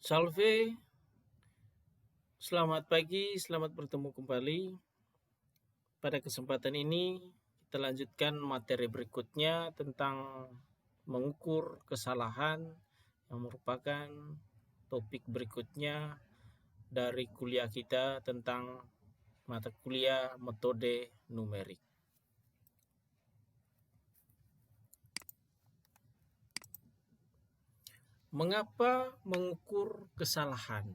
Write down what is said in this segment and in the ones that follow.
Salve, selamat pagi, selamat bertemu kembali. Pada kesempatan ini kita lanjutkan materi berikutnya tentang mengukur kesalahan yang merupakan topik berikutnya dari kuliah kita tentang mata kuliah metode numerik. Mengapa mengukur kesalahan?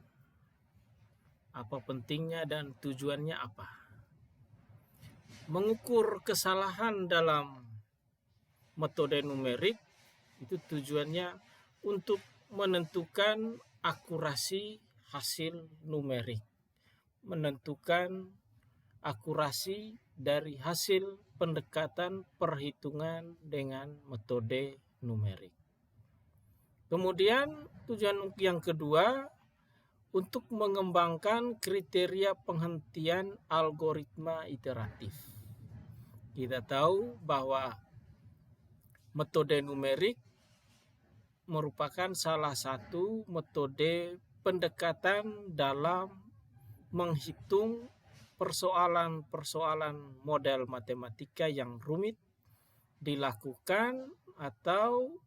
Apa pentingnya dan tujuannya apa? Mengukur kesalahan dalam metode numerik itu tujuannya untuk menentukan akurasi hasil numerik, menentukan akurasi dari hasil pendekatan perhitungan dengan metode numerik. Kemudian tujuan yang kedua untuk mengembangkan kriteria penghentian algoritma iteratif. Kita tahu bahwa metode numerik merupakan salah satu metode pendekatan dalam menghitung persoalan-persoalan model matematika yang rumit dilakukan atau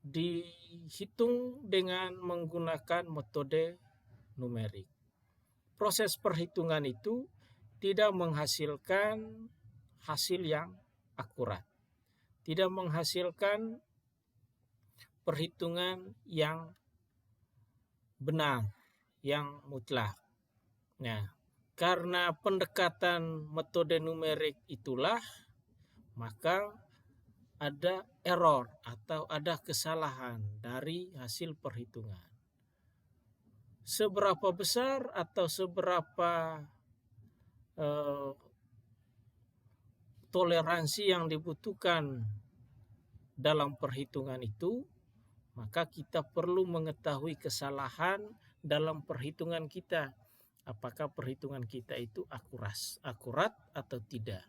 dihitung dengan menggunakan metode numerik. Proses perhitungan itu tidak menghasilkan hasil yang akurat, tidak menghasilkan perhitungan yang benar, yang mutlak. Nah, karena pendekatan metode numerik itulah, maka ada error atau ada kesalahan dari hasil perhitungan. Seberapa besar atau seberapa toleransi yang dibutuhkan dalam perhitungan itu, maka kita perlu mengetahui kesalahan dalam perhitungan kita. Apakah perhitungan kita itu akurat atau tidak?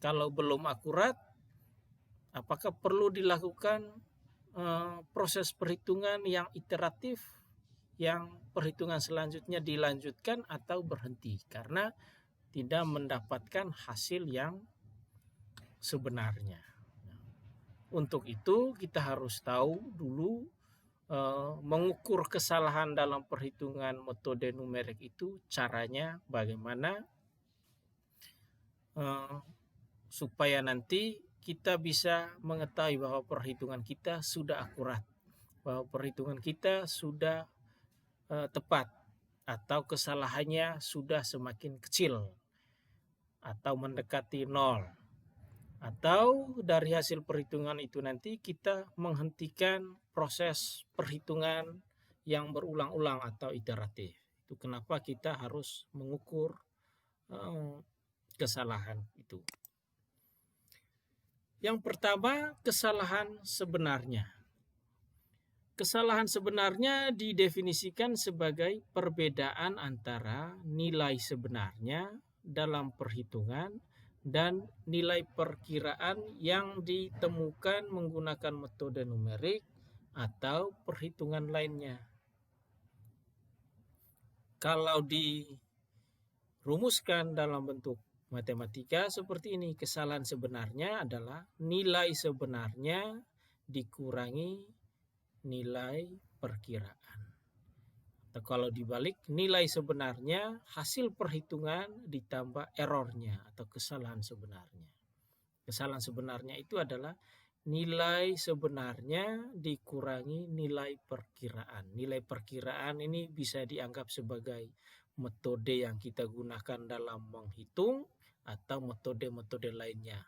Kalau belum akurat, apakah perlu dilakukan proses perhitungan yang iteratif, yang perhitungan selanjutnya dilanjutkan atau berhenti karena tidak mendapatkan hasil yang sebenarnya. Untuk itu kita harus tahu dulu mengukur kesalahan dalam perhitungan metode numerik itu caranya bagaimana supaya nanti kita bisa mengetahui bahwa perhitungan kita sudah akurat, bahwa perhitungan kita sudah tepat, atau kesalahannya sudah semakin kecil atau mendekati nol. Atau dari hasil perhitungan itu nanti kita menghentikan proses perhitungan yang berulang-ulang atau iteratif. Itu kenapa kita harus mengukur kesalahan itu. Yang pertama, kesalahan sebenarnya. Kesalahan sebenarnya didefinisikan sebagai perbedaan antara nilai sebenarnya dalam perhitungan dan nilai perkiraan yang ditemukan menggunakan metode numerik atau perhitungan lainnya. Kalau dirumuskan dalam bentuk matematika seperti ini, kesalahan sebenarnya adalah nilai sebenarnya dikurangi nilai perkiraan. Atau kalau dibalik, nilai sebenarnya hasil perhitungan ditambah errornya atau kesalahan sebenarnya. Kesalahan sebenarnya itu adalah nilai sebenarnya dikurangi nilai perkiraan. Nilai perkiraan ini bisa dianggap sebagai metode yang kita gunakan dalam menghitung atau metode-metode lainnya.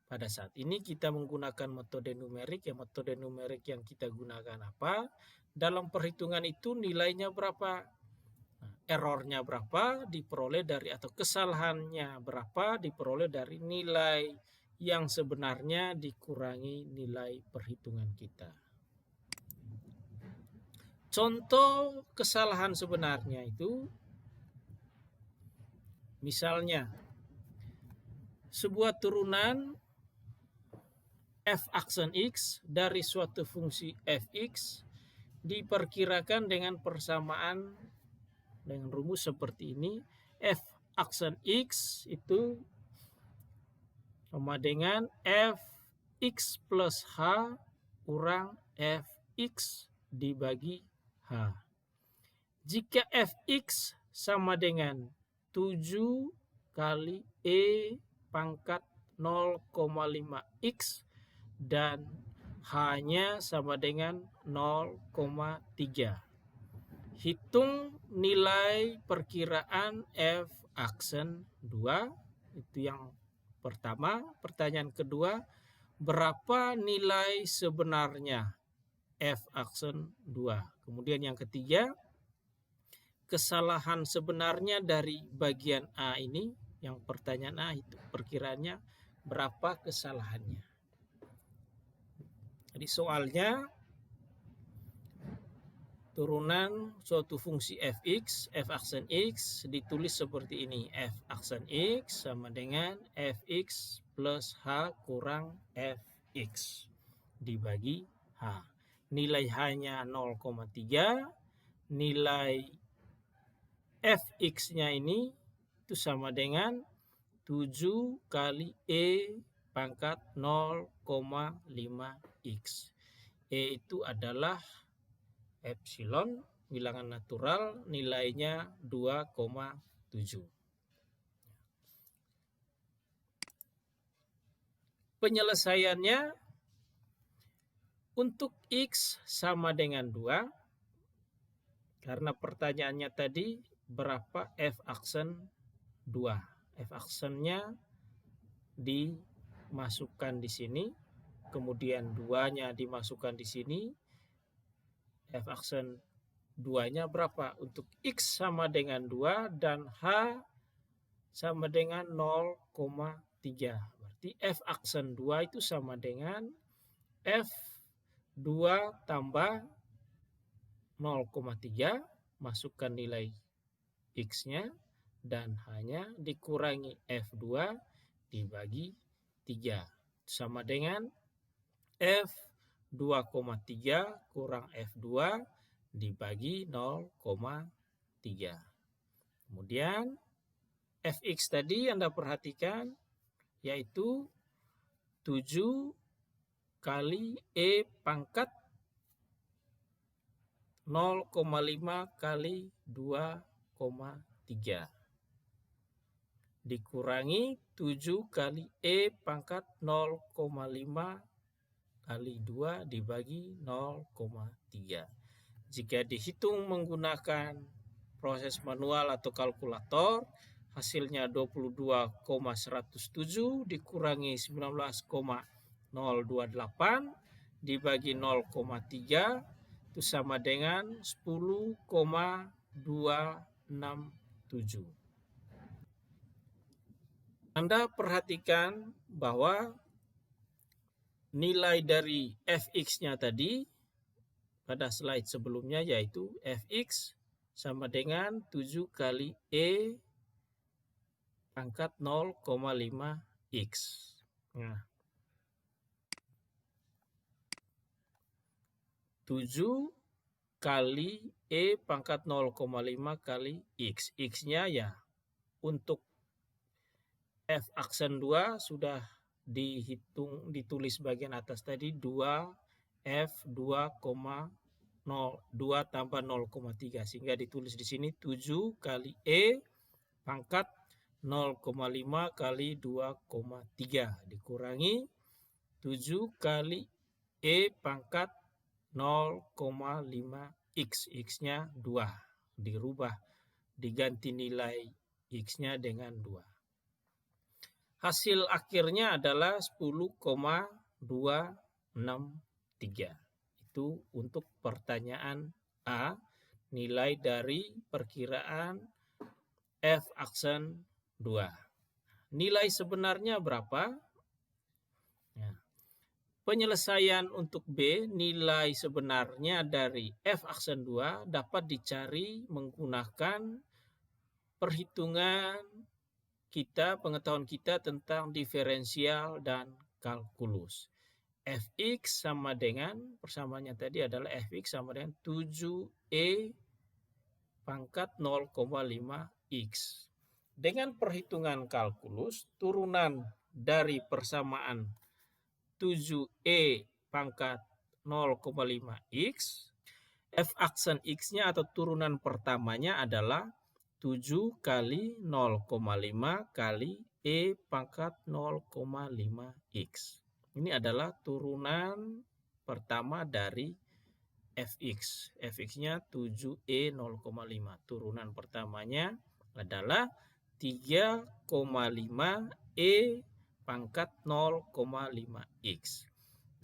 Pada saat ini kita menggunakan metode numerik. Ya, metode numerik yang kita gunakan apa? Dalam perhitungan itu nilainya berapa? Errornya berapa diperoleh dari, atau kesalahannya berapa diperoleh dari nilai yang sebenarnya dikurangi nilai perhitungan kita. Contoh kesalahan sebenarnya itu misalnya sebuah turunan f aksen x dari suatu fungsi fx diperkirakan dengan persamaan dengan rumus seperti ini. F aksen X itu sama dengan Fx plus H kurang Fx dibagi H. Jika Fx sama dengan 7 kali E pangkat 0,5x dan H-nya sama dengan 0,3. Hitung nilai perkiraan F aksen 2. Itu yang pertama. Pertanyaan kedua, berapa nilai sebenarnya F aksen 2? Kemudian yang ketiga, kesalahan sebenarnya dari bagian A ini, yang pertanyaan A itu perkiraannya berapa kesalahannya. Jadi soalnya turunan suatu fungsi fx, f aksen x ditulis seperti ini. F aksen x sama dengan fx plus h kurang fx dibagi h. Nilai h-nya 0,3, nilai fx-nya ini itu sama dengan 7 kali E pangkat 0,5x. E itu adalah epsilon, bilangan natural, nilainya 2,7. Penyelesaiannya untuk X sama dengan 2, karena pertanyaannya tadi berapa F aksen 2. F aksennya dimasukkan di sini, kemudian 2-nya dimasukkan di sini. F aksen 2-nya berapa? Untuk X sama dengan 2 dan H sama dengan 0,3. Berarti F aksen 2 itu sama dengan F2 tambah 0,3, masukkan nilai X-nya dan H-nya dikurangi F2 dibagi 3. Sama dengan F2,3 kurang F2 dibagi 0,3. Kemudian Fx tadi Anda perhatikan yaitu 7 kali E pangkat 0,5 kali 2,3 dikurangi 7 kali E pangkat 0,5 kali 2 dibagi 0,3. Jika dihitung menggunakan proses manual atau kalkulator, hasilnya 22,107 dikurangi 19,028 dibagi 0,3 itu sama dengan 10,267. Anda perhatikan bahwa nilai dari Fx-nya tadi pada slide sebelumnya yaitu Fx sama dengan 7 kali E pangkat 0,5x. Nah, 7 kali E pangkat 0,5 kali X. X-nya ya untuk F aksen 2 sudah dihitung, ditulis bagian atas tadi 2 F2,02 tambah 0,3 sehingga ditulis di sini 7 kali E pangkat 0,5 kali 2,3 dikurangi 7 kali E pangkat 0,5x. X-nya 2 dirubah, diganti nilai X-nya dengan 2. Hasil akhirnya adalah 10,263. Itu untuk pertanyaan A, nilai dari perkiraan F aksen 2. Nilai sebenarnya berapa? Ya. Penyelesaian untuk B, nilai sebenarnya dari F aksen 2 dapat dicari menggunakan perhitungan kita, pengetahuan kita tentang diferensial dan kalkulus. fx sama dengan, persamaannya tadi adalah fx sama dengan 7e pangkat 0,5x. Dengan perhitungan kalkulus, turunan dari persamaan 7e pangkat 0,5x, f aksen x-nya atau turunan pertamanya adalah 7 kali 0,5 kali e pangkat 0,5x. Ini adalah turunan pertama dari fx. Fx-nya 7e 0,5. Turunan pertamanya adalah 3,5 e pangkat 0,5x.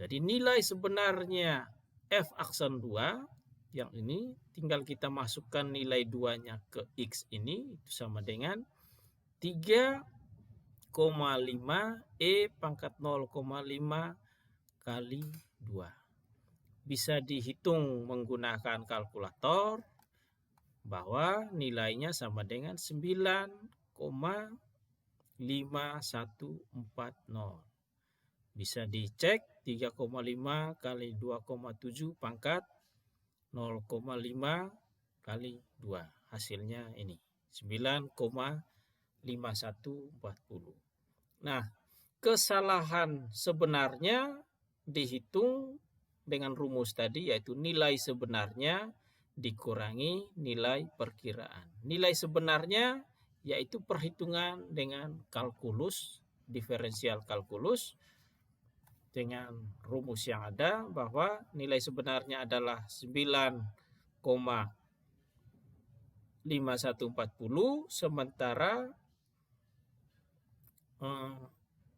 Jadi nilai sebenarnya f aksen 2 yang ini tinggal kita masukkan nilai 2-nya ke x ini, itu sama dengan 3,5 e pangkat 0,5 kali 2. Bisa dihitung menggunakan kalkulator bahwa nilainya sama dengan 9,5140. Bisa dicek 3,5 kali 2,7 pangkat 0,5 kali 2. Hasilnya ini 9,5140. Nah, kesalahan sebenarnya dihitung dengan rumus tadi, yaitu nilai sebenarnya dikurangi nilai perkiraan. Nilai sebenarnya yaitu perhitungan dengan kalkulus, diferensial kalkulus, dengan rumus yang ada bahwa nilai sebenarnya adalah 9,5140, sementara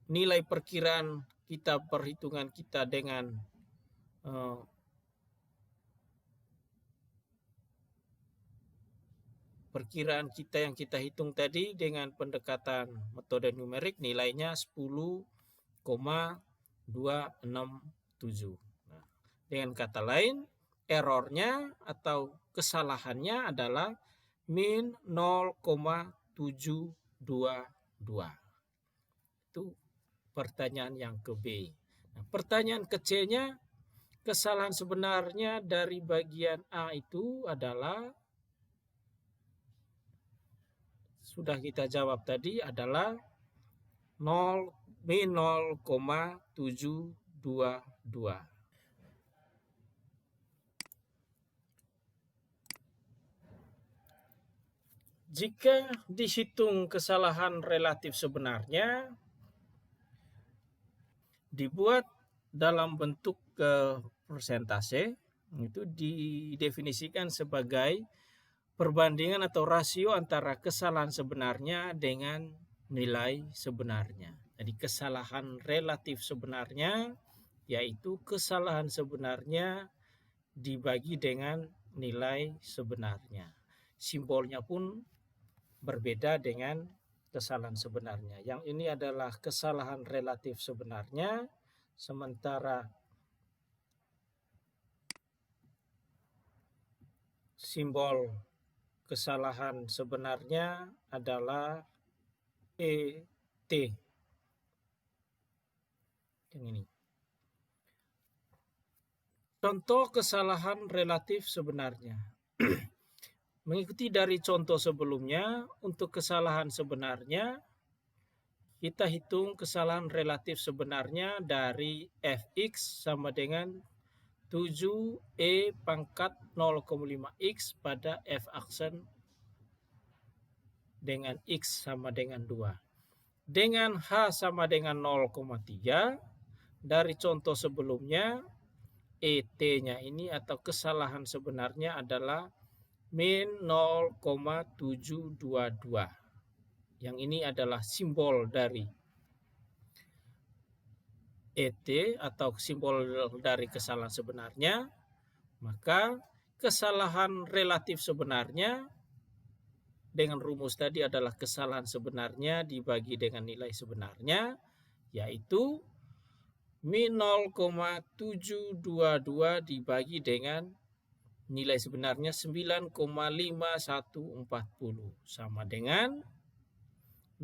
nilai perkiraan kita, perhitungan kita dengan perkiraan kita yang kita hitung tadi dengan pendekatan metode numerik, nilainya 10,267. Nah, dengan kata lain, errornya atau kesalahannya adalah min 0,722. Itu pertanyaan yang ke B. Nah, pertanyaan ke C-nya, kesalahan sebenarnya dari bagian A itu adalah, sudah kita jawab tadi, adalah min 0,722. Jika dihitung kesalahan relatif sebenarnya, dibuat dalam bentuk persentase, itu didefinisikan sebagai perbandingan atau rasio antara kesalahan sebenarnya dengan nilai sebenarnya. Jadi kesalahan relatif sebenarnya yaitu kesalahan sebenarnya dibagi dengan nilai sebenarnya. Simbolnya pun berbeda dengan kesalahan sebenarnya. Yang ini adalah kesalahan relatif sebenarnya, sementara simbol kesalahan sebenarnya adalah ET. Yang ini. Contoh kesalahan relatif sebenarnya. Mengikuti dari contoh sebelumnya, untuk kesalahan sebenarnya, kita hitung kesalahan relatif sebenarnya dari fx sama dengan 7e pangkat 0,5x pada f aksen dengan x sama dengan 2. Dengan h sama dengan 0,3, dari contoh sebelumnya, ET-nya ini atau kesalahan sebenarnya adalah min 0,722. Yang ini adalah simbol dari ET atau simbol dari kesalahan sebenarnya. Maka kesalahan relatif sebenarnya dengan rumus tadi adalah kesalahan sebenarnya dibagi dengan nilai sebenarnya, yaitu min 0,722 dibagi dengan nilai sebenarnya 9,5140 sama dengan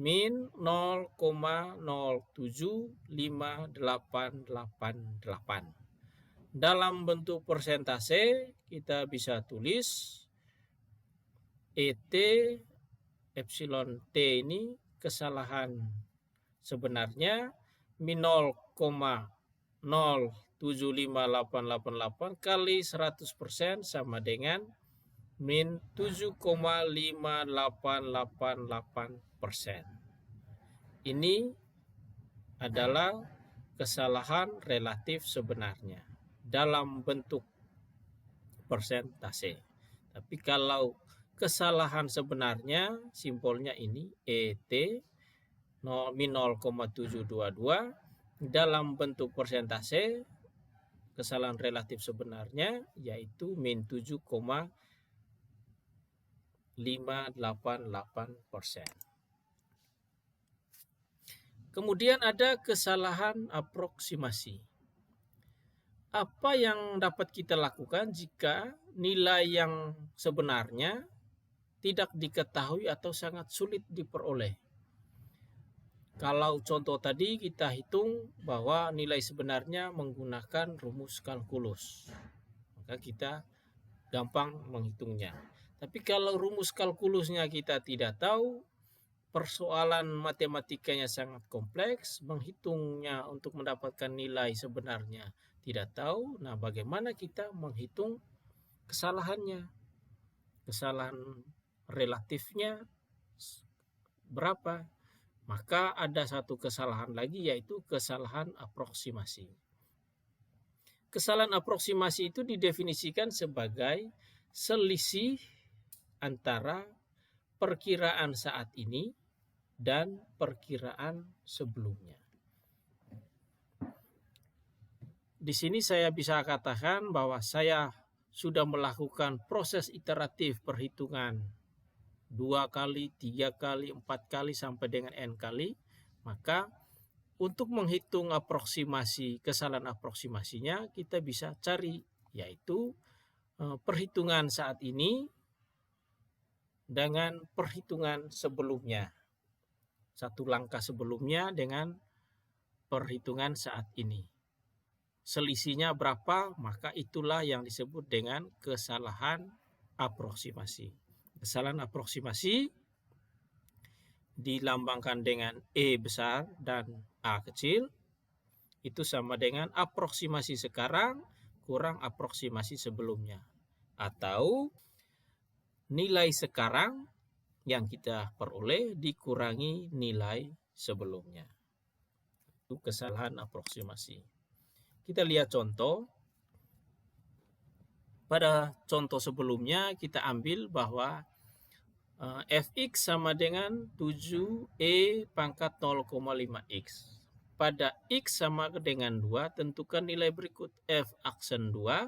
min 0,075888. Dalam bentuk persentase kita bisa tulis ET epsilon T ini kesalahan sebenarnya min 0,075888 kali 100% sama dengan min 7,5888%. Ini adalah kesalahan relatif sebenarnya dalam bentuk persentase. Tapi kalau kesalahan sebenarnya simbolnya ini ET min 0,722, dalam bentuk persentase kesalahan relatif sebenarnya yaitu min 7,588%. Kemudian ada kesalahan aproksimasi. Apa yang dapat kita lakukan jika nilai yang sebenarnya tidak diketahui atau sangat sulit diperoleh? Kalau contoh tadi kita hitung bahwa nilai sebenarnya menggunakan rumus kalkulus, maka kita gampang menghitungnya. Tapi kalau rumus kalkulusnya kita tidak tahu, persoalan matematikanya sangat kompleks, menghitungnya untuk mendapatkan nilai sebenarnya tidak tahu. Nah, bagaimana kita menghitung kesalahannya? Kesalahan relatifnya berapa? Maka ada satu kesalahan lagi, yaitu kesalahan aproksimasi. Kesalahan aproksimasi itu didefinisikan sebagai selisih antara perkiraan saat ini dan perkiraan sebelumnya. Di sini saya bisa katakan bahwa saya sudah melakukan proses iteratif perhitungan 2 kali, 3 kali, 4 kali sampai dengan N kali. Maka untuk menghitung aproksimasi, kesalahan aproksimasinya kita bisa cari, yaitu perhitungan saat ini dengan perhitungan sebelumnya. Satu langkah sebelumnya dengan perhitungan saat ini. Selisihnya berapa, maka itulah yang disebut dengan kesalahan aproksimasi. Kesalahan aproksimasi dilambangkan dengan E besar dan A kecil. Itu sama dengan aproksimasi sekarang kurang aproksimasi sebelumnya. Atau nilai sekarang yang kita peroleh dikurangi nilai sebelumnya. Itu kesalahan aproksimasi. Kita lihat contoh. Pada contoh sebelumnya kita ambil bahwa fx sama dengan 7e pangkat 0,5x. Pada x sama dengan 2, tentukan nilai berikut. F aksen 2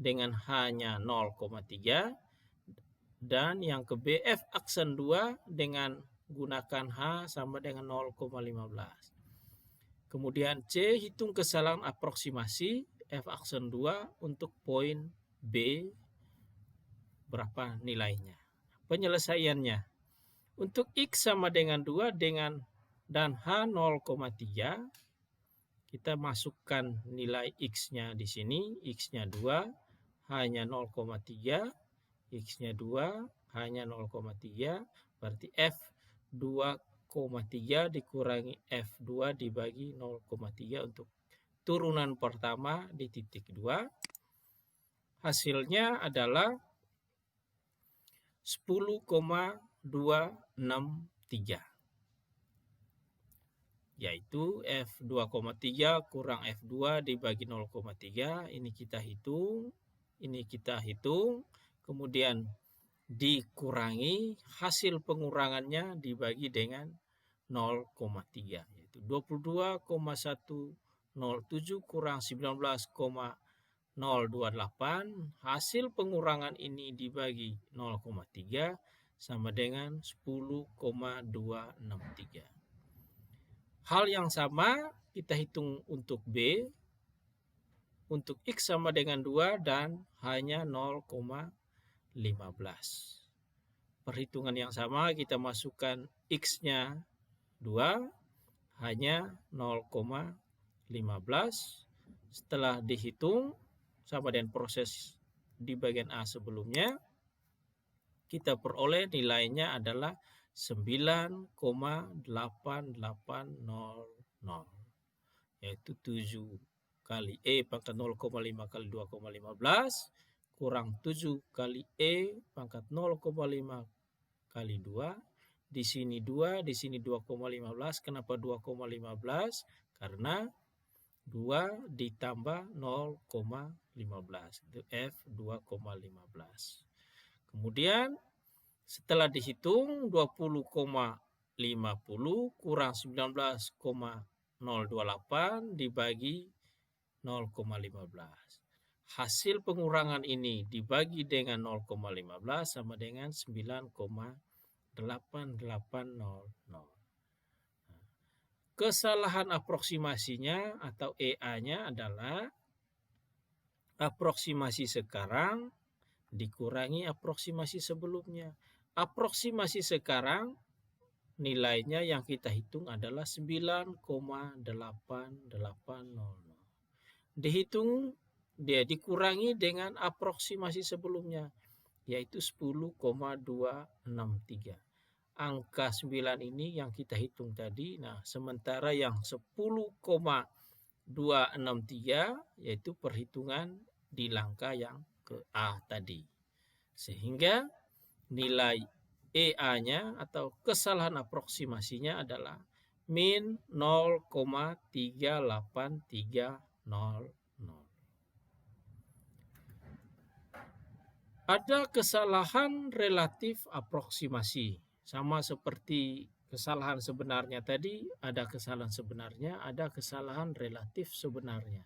dengan H-nya 0,3. Dan yang ke B, F aksen 2 dengan gunakan H sama dengan 0,15. Kemudian C, hitung kesalahan aproksimasi F aksen 2 untuk poin B, berapa nilainya. Penyelesaiannya, untuk X sama dengan 2 dan H 0,3, kita masukkan nilai X-nya di sini. X-nya 2, H-nya 0,3, X-nya 2, H-nya 0,3, berarti F 2,3 dikurangi F2 dibagi 0,3 untuk turunan pertama di titik 2. Hasilnya adalah 10,263. Yaitu F2,3 kurang F2 dibagi 0,3. Ini kita hitung. Kemudian dikurangi, hasil pengurangannya dibagi dengan 0,3, yaitu 22,107 kurang 19,028. Hasil pengurangan ini dibagi 0,3 sama dengan 10,263. Hal yang sama kita hitung untuk B. Untuk X sama dengan 2 dan hanya 0,15. Perhitungan yang sama, kita masukkan X-nya 2 hanya 0,15. Setelah dihitung sama dengan proses di bagian A sebelumnya, kita peroleh nilainya adalah 9,8800, yaitu 7 kali E pangkat 0,5 kali 2,15 kurang 7 kali E pangkat 0,5 kali 2. Di sini 2, di sini 2,15. Kenapa 2,15? Karena 2 ditambah 0,15. Itu F 2,15. Kemudian setelah dihitung 20,50 kurang 19,028 dibagi 0,15. Hasil pengurangan ini dibagi dengan 0,15 sama dengan 9,8800. Kesalahan aproksimasinya atau EA-nya adalah aproksimasi sekarang dikurangi aproksimasi sebelumnya. Aproksimasi sekarang nilainya yang kita hitung adalah 9,8800. Dihitung dia dikurangi dengan aproksimasi sebelumnya, yaitu 10,263. Angka 9 ini yang kita hitung tadi. Nah, sementara yang 10,263 yaitu perhitungan di langkah yang ke A tadi. Sehingga nilai EA-nya atau kesalahan aproksimasinya adalah min 0,38300. Ada kesalahan relatif aproksimasi. Sama seperti kesalahan sebenarnya tadi, ada kesalahan sebenarnya, ada kesalahan relatif sebenarnya.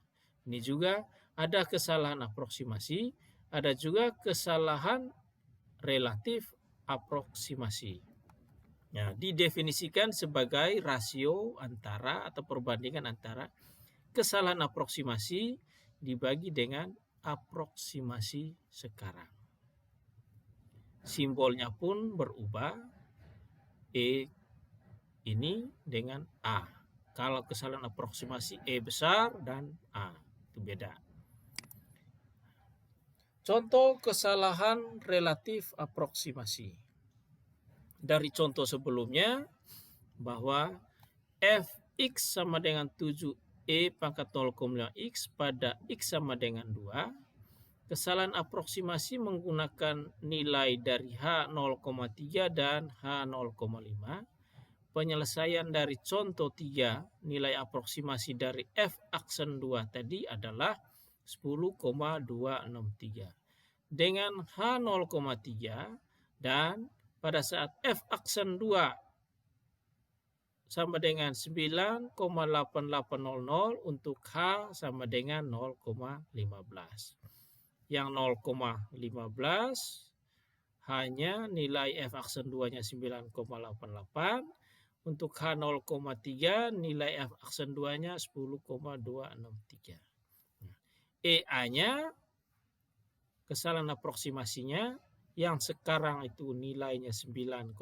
Ini juga ada kesalahan aproksimasi, ada juga kesalahan relatif aproksimasi. Nah, didefinisikan sebagai rasio antara atau perbandingan antara kesalahan aproksimasi dibagi dengan aproksimasi sekarang. Simbolnya pun berubah, E ini dengan A. Kalau kesalahan aproksimasi E besar dan A, itu beda. Contoh kesalahan relatif aproksimasi. Dari contoh sebelumnya, bahwa Fx sama dengan 7E pangkat 0,5x pada X sama dengan 2. Kesalahan aproksimasi menggunakan nilai dari H0,3 dan H0,5. Penyelesaian dari contoh 3, nilai aproksimasi dari F aksen 2 tadi adalah 10,263. Dengan H0,3 dan pada saat F aksen 2 sama dengan 9,8800 untuk H sama dengan 0,15. Yang 0,15 hanya nilai F aksen 2-nya 9,88. Untuk H0,3 nilai F aksen 2-nya 10,263. EA-nya kesalahan aproksimasinya yang sekarang itu nilainya 9,88,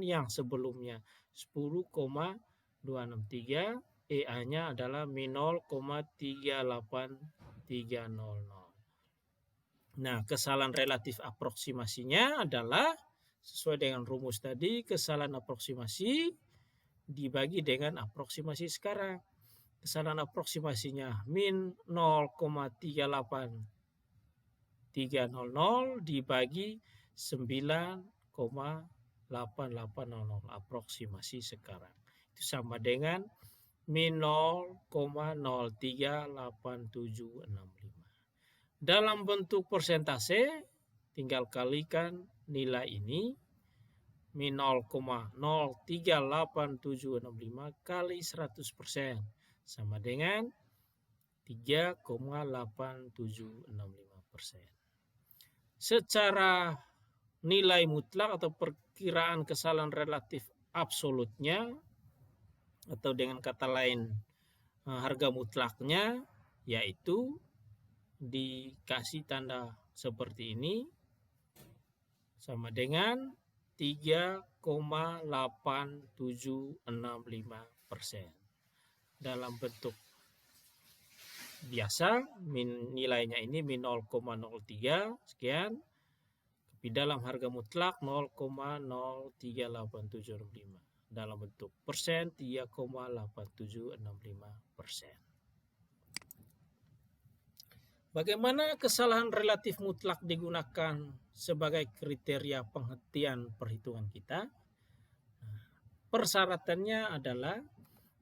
yang sebelumnya 10,263, EA-nya adalah min 0,38300. Nah, kesalahan relatif aproksimasinya adalah sesuai dengan rumus tadi, kesalahan aproksimasi dibagi dengan aproksimasi sekarang. Kesalahan aproksimasinya min 0,38300 dibagi 9,8800 aproksimasi sekarang. Itu sama dengan min 0,038765. Dalam bentuk persentase, tinggal kalikan nilai ini, min 0,038765 kali 100%, sama dengan 3,8765%. Secara nilai mutlak atau perkiraan kesalahan relatif absolutnya, atau dengan kata lain harga mutlaknya, yaitu dikasih tanda seperti ini, sama dengan 3,8765%. Dalam bentuk biasa nilainya ini min 0,03 sekian, tapi dalam harga mutlak 0,03875. Dalam bentuk persen 3,8765%. Bagaimana kesalahan relatif mutlak digunakan sebagai kriteria penghentian perhitungan kita? Persyaratannya adalah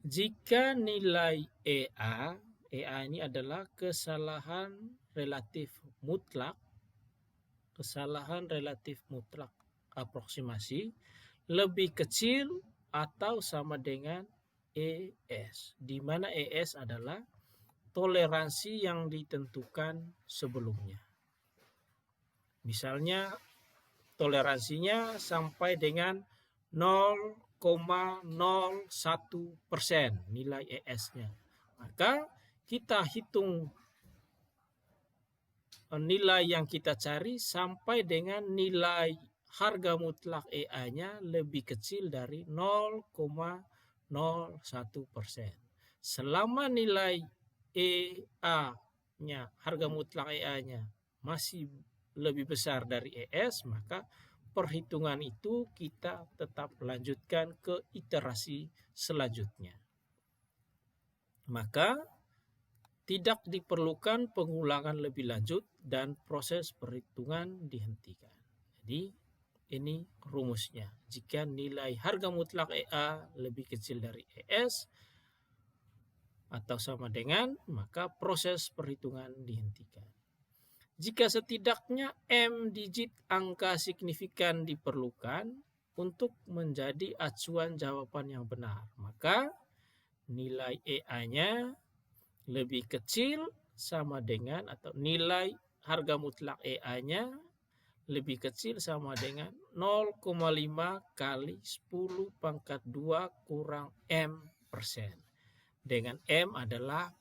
jika nilai EA ini adalah kesalahan relatif mutlak aproksimasi lebih kecil atau sama dengan ES, di mana ES adalah toleransi yang ditentukan sebelumnya. Misalnya toleransinya sampai dengan 0,01% nilai ES-nya. Maka kita hitung nilai yang kita cari sampai dengan nilai harga mutlak EA-nya lebih kecil dari 0,01%. Selama nilai EA-nya, harga mutlak EA-nya masih lebih besar dari ES, maka perhitungan itu kita tetap lanjutkan ke iterasi selanjutnya. Maka tidak diperlukan pengulangan lebih lanjut dan proses perhitungan dihentikan. Jadi ini rumusnya. Jika nilai harga mutlak EA lebih kecil dari ES atau sama dengan, maka proses perhitungan dihentikan. Jika setidaknya M digit angka signifikan diperlukan untuk menjadi acuan jawaban yang benar, maka nilai EA-nya lebih kecil sama dengan, atau nilai harga mutlak EA-nya lebih kecil sama dengan 0,5 kali 10 pangkat 2 kurang M persen. Dengan M adalah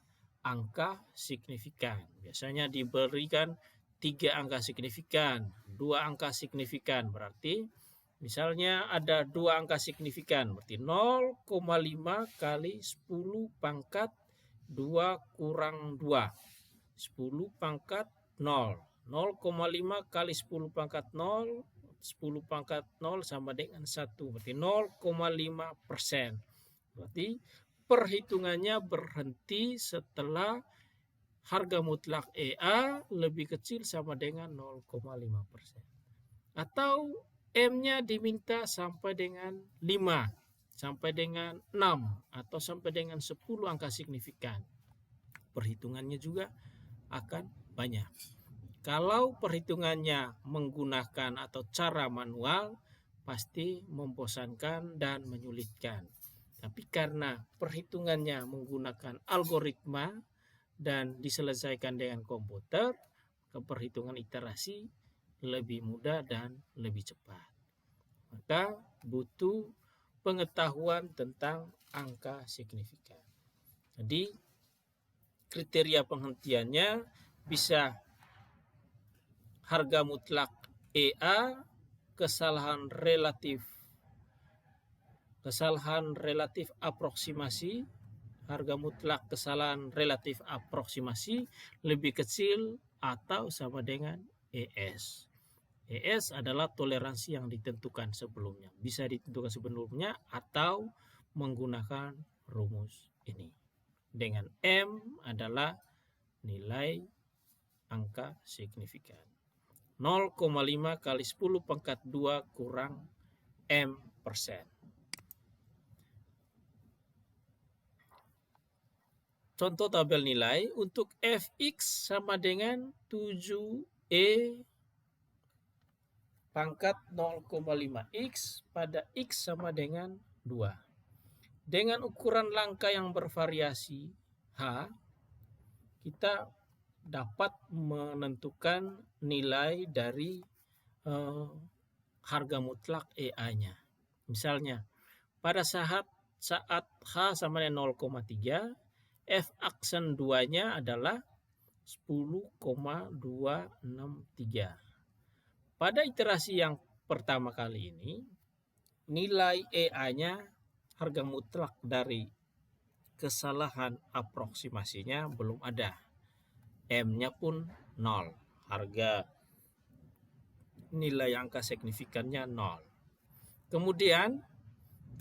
angka signifikan. Biasanya diberikan 3 angka signifikan, 2 angka signifikan. Berarti misalnya ada 2 angka signifikan, berarti 0,5 kali 10 pangkat 2 kurang 2. 10 pangkat 0. 0,5 kali 10 pangkat 0. 10 pangkat 0 sama dengan 1. Berarti 0,5%. Berarti perhitungannya berhenti setelah harga mutlak EA lebih kecil sama dengan 0,5%. Atau M-nya diminta sampai dengan 5, sampai dengan 6, atau sampai dengan 10 angka signifikan. Perhitungannya juga akan banyak. Kalau perhitungannya menggunakan atau cara manual, pasti membosankan dan menyulitkan. Tapi karena perhitungannya menggunakan algoritma dan diselesaikan dengan komputer, perhitungan iterasi lebih mudah dan lebih cepat. Maka butuh pengetahuan tentang angka signifikan. Jadi kriteria penghentiannya bisa harga mutlak EA, kesalahan relatif aproksimasi, harga mutlak kesalahan relatif aproksimasi lebih kecil atau sama dengan ES. ES adalah toleransi yang ditentukan sebelumnya. Bisa ditentukan sebelumnya atau menggunakan rumus ini. Dengan M adalah nilai angka signifikan. 0,5 kali 10 pangkat 2 kurang M persen. Contoh tabel nilai untuk Fx sama dengan 7E pangkat 0,5x pada x sama dengan 2. Dengan ukuran langkah yang bervariasi H, kita dapat menentukan nilai dari harga mutlak EA-nya. Misalnya, pada saat H sama dengan 0,3, F aksen 2-nya adalah 10,263. Pada iterasi yang pertama kali ini, nilai EA-nya harga mutlak dari kesalahan aproksimasinya belum ada. M-nya pun 0. Harga nilai angka signifikannya 0. Kemudian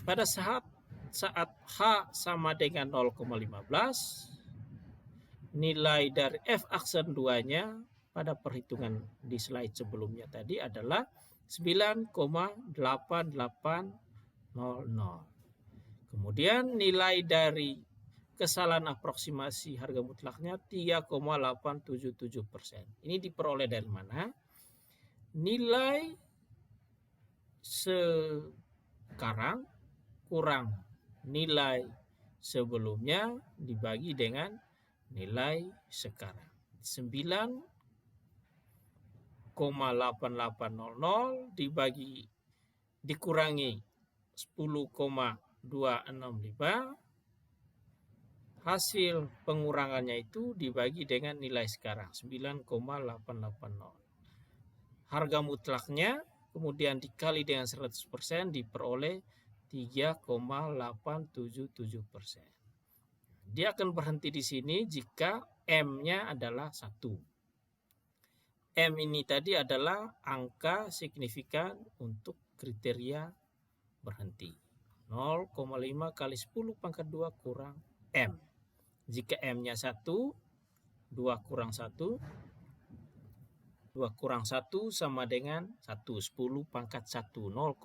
pada saat H sama dengan 0,15, nilai dari F aksen 2-nya pada perhitungan di slide sebelumnya tadi adalah 9,8800. Kemudian nilai dari kesalahan aproksimasi harga mutlaknya 3,877%. Ini diperoleh dari mana? Nilai sekarang kurang nilai sebelumnya dibagi dengan nilai sekarang. 9,8800 dikurangi 10,265, hasil pengurangannya itu dibagi dengan nilai sekarang 9,880. Harga mutlaknya kemudian dikali dengan 100% diperoleh 3,877%. Dia akan berhenti di sini jika M-nya adalah 1. M ini tadi adalah angka signifikan untuk kriteria berhenti. 0,5 kali 10 pangkat 2 kurang M. Jika M-nya 1, 2 kurang 1, 2 kurang 1 sama dengan 1, 10 pangkat 1, 0,5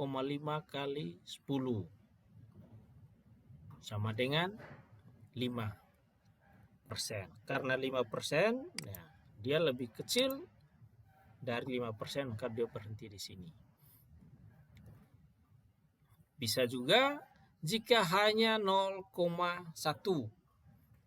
kali 10 sama dengan 5%. Karena 5%, ya, dia lebih kecil dari 5%, maka dia berhenti di sini. Bisa juga jika hanya 0,1,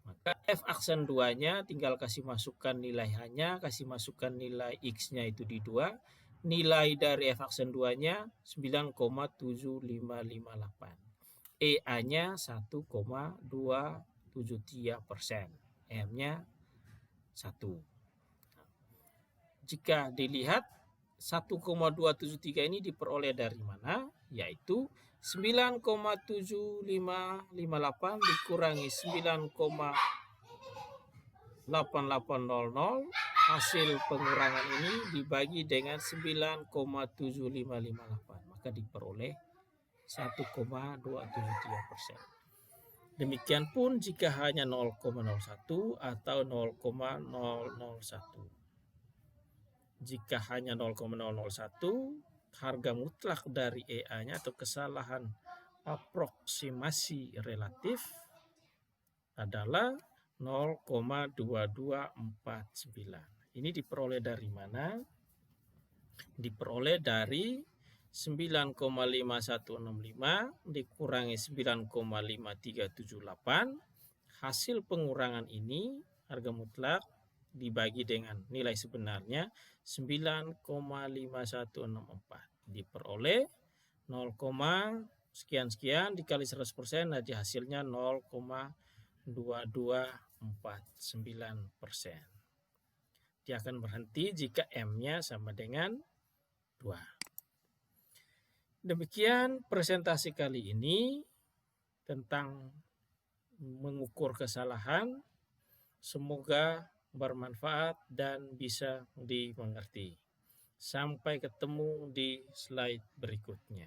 maka F aksen 2-nya tinggal kasih masukkan nilai H-nya, kasih masukkan nilai X-nya itu di 2. Nilai dari F aksen 2-nya 9,7558. EA-nya 1,273%. M-nya 1. Jika dilihat 1,273 ini diperoleh dari mana? Yaitu 9,7558 dikurangi 9,8800, hasil pengurangan ini dibagi dengan 9,7558, maka diperoleh 1,273%. Demikian pun jika hanya 0,01 atau 0,001. Jika hanya 0,001, harga mutlak dari EA-nya atau kesalahan aproksimasi relatif adalah 0,2249. Ini diperoleh dari mana? Diperoleh dari 9,5165 dikurangi 9,5378. Hasil pengurangan ini harga mutlak dibagi dengan nilai sebenarnya 9,5164. Diperoleh 0, sekian-sekian dikali 100%, jadi hasilnya 0,2249%. Dia akan berhenti jika M-nya sama dengan 2. Demikian presentasi kali ini tentang mengukur kesalahan. Semoga bermanfaat dan bisa dimengerti. Sampai ketemu di slide berikutnya.